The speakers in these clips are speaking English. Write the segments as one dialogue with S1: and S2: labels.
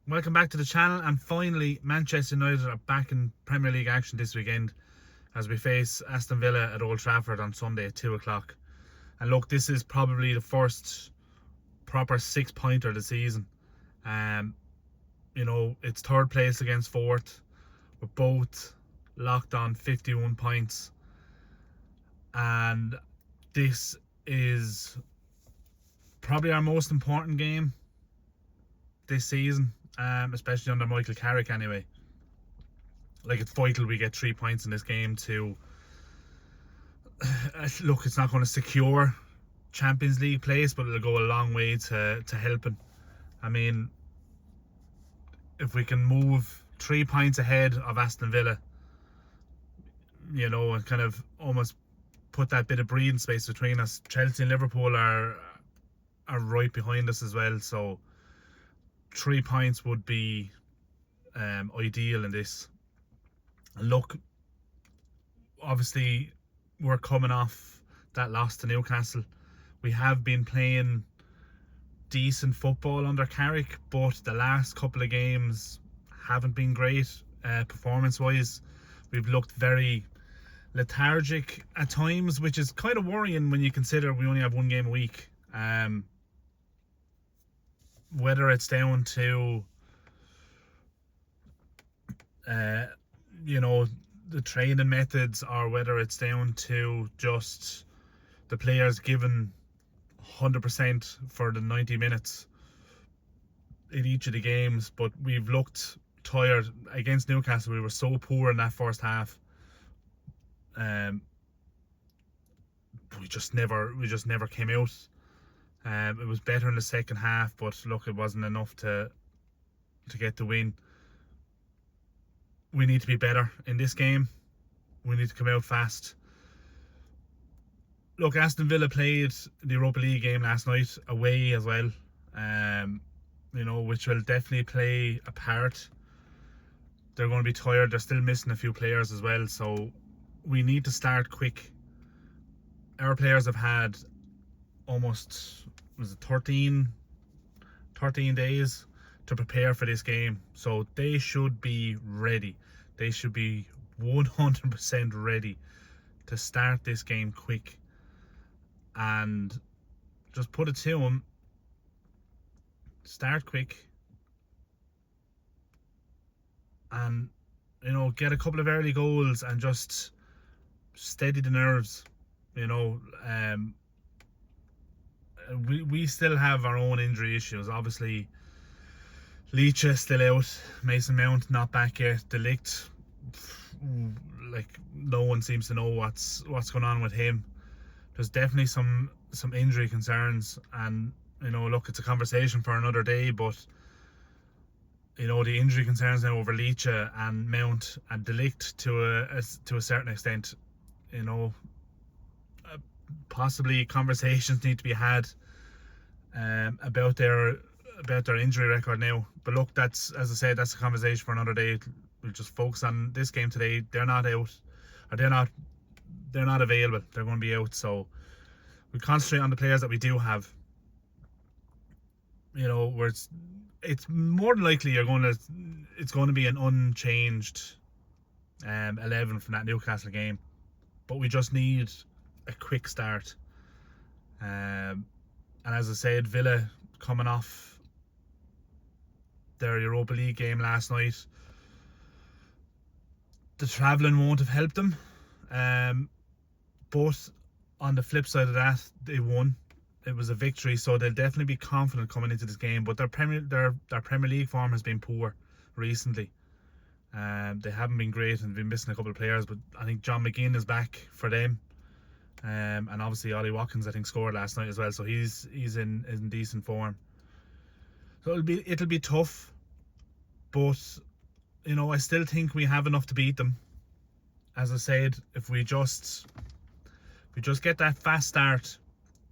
S1: Welcome back to the channel, and finally Manchester United are back in Premier League action this weekend as we face Aston Villa at Old Trafford on Sunday at 2 o'clock. And look, this is probably the first proper 6-pointer of the season. It's third place against fourth. We're both locked on 51 points, and this is probably our most important game this season, especially under Michael Carrick anyway. Like, it's vital we get 3 points in this game to look, it's not going to secure Champions League place, but it'll go a long way to helping. I mean, if we can move 3 points ahead of Aston Villa, and kind of almost put that bit of breathing space between us. Chelsea and Liverpool are right behind us as well, so 3 points would be ideal in this. Look, obviously we're coming off that loss to Newcastle. We have been playing decent football under Carrick, but the last couple of games haven't been great performance wise. We've looked very lethargic at times, which is kind of worrying when you consider we only have one game a week. Whether it's down to the training methods, or whether it's down to just the players given 100% for the 90 minutes in each of the games. But we've looked tired. Against Newcastle, we were so poor in that first half. We just never came out. It was better in the second half, but look, it wasn't enough to get the win. We need to be better in this game. We need to come out fast. Look, Aston Villa played the Europa League game last night away as well, which will definitely play a part. They're going to be tired. They're still missing a few players as well, so we need to start quick. Our players have had almost 13 days to prepare for this game, so they should be ready. They should be 100% ready to start this game quick, and just put it to them: start quick and get a couple of early goals and just steady the nerves. We still have our own injury issues. Obviously, Leach is still out. Mason Mount not back yet. De Ligt, like, no one seems to know what's going on with him. There's definitely some injury concerns, and look, it's a conversation for another day. But the injury concerns now over Leach and Mount and De Ligt to a certain extent. Possibly conversations need to be had about their injury record now. But look, that's, as I said, that's a conversation for another day. We'll just focus on this game today. They're not out, or they're not available. They're going to be out, so we concentrate on the players that we do have. Where it's more than likely it's going to be an unchanged 11 from that Newcastle game, but we just need a quick start. And as I said, Villa coming off their Europa League game last night, the travelling won't have helped them, but on the flip side of that, they won. It was a victory, so they'll definitely be confident coming into this game. But their Premier League form has been poor recently. They haven't been great and been missing a couple of players, but I think John McGinn is back for them. And obviously Ollie Watkins, I think, scored last night as well, so he's in decent form. So it'll be tough, but I still think we have enough to beat them. As I said, if we just get that fast start,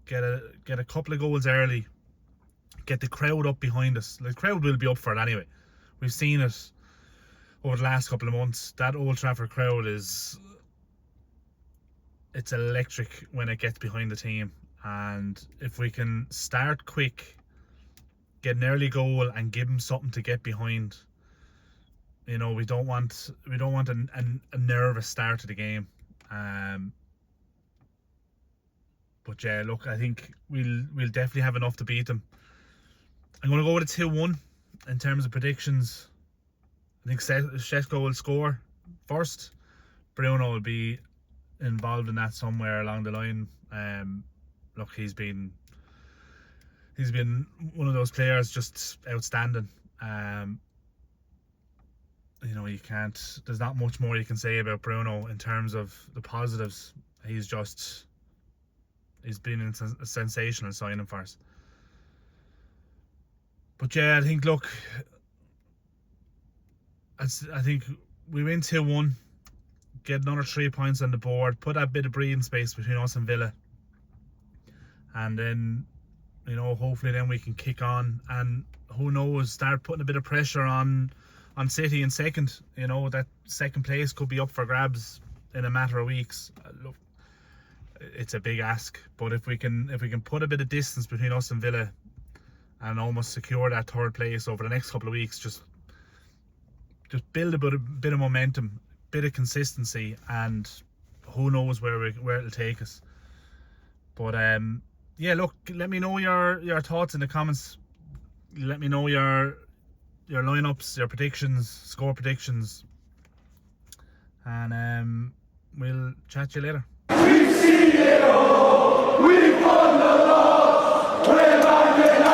S1: get a couple of goals early, get the crowd up behind us. The crowd will be up for it anyway. We've seen it over the last couple of months. That Old Trafford crowd it's electric when it gets behind the team. And if we can start quick get an early goal and give them something to get behind. You know, we don't want a nervous start to the game. But yeah, look, I think we'll definitely have enough to beat them. I'm going to go with a 2-1 in terms of predictions. I think Šeško will score first. Bruno will be involved in that somewhere along the line. Look, he's been one of those players just outstanding. You know, there's not much more you can say about Bruno in terms of the positives. He's been a sensational signing for us. But yeah, I think, look, I think we win 2-1, get another 3 points on the board, put that bit of breathing space between us and Villa, and then, you know, hopefully then we can kick on, and who knows, start putting a bit of pressure on City in second. You know, that second place could be up for grabs in a matter of weeks. Look, it's a big ask, but if we can put a bit of distance between us and Villa and almost secure that third place over the next couple of weeks, just build a bit of momentum, bit of consistency, and who knows where it'll take us. But yeah, look, let me know your thoughts in the comments. Let me know your lineups, your predictions, score predictions, and we'll chat to you later.
S2: We've seen it all. We've won the loss. We're back in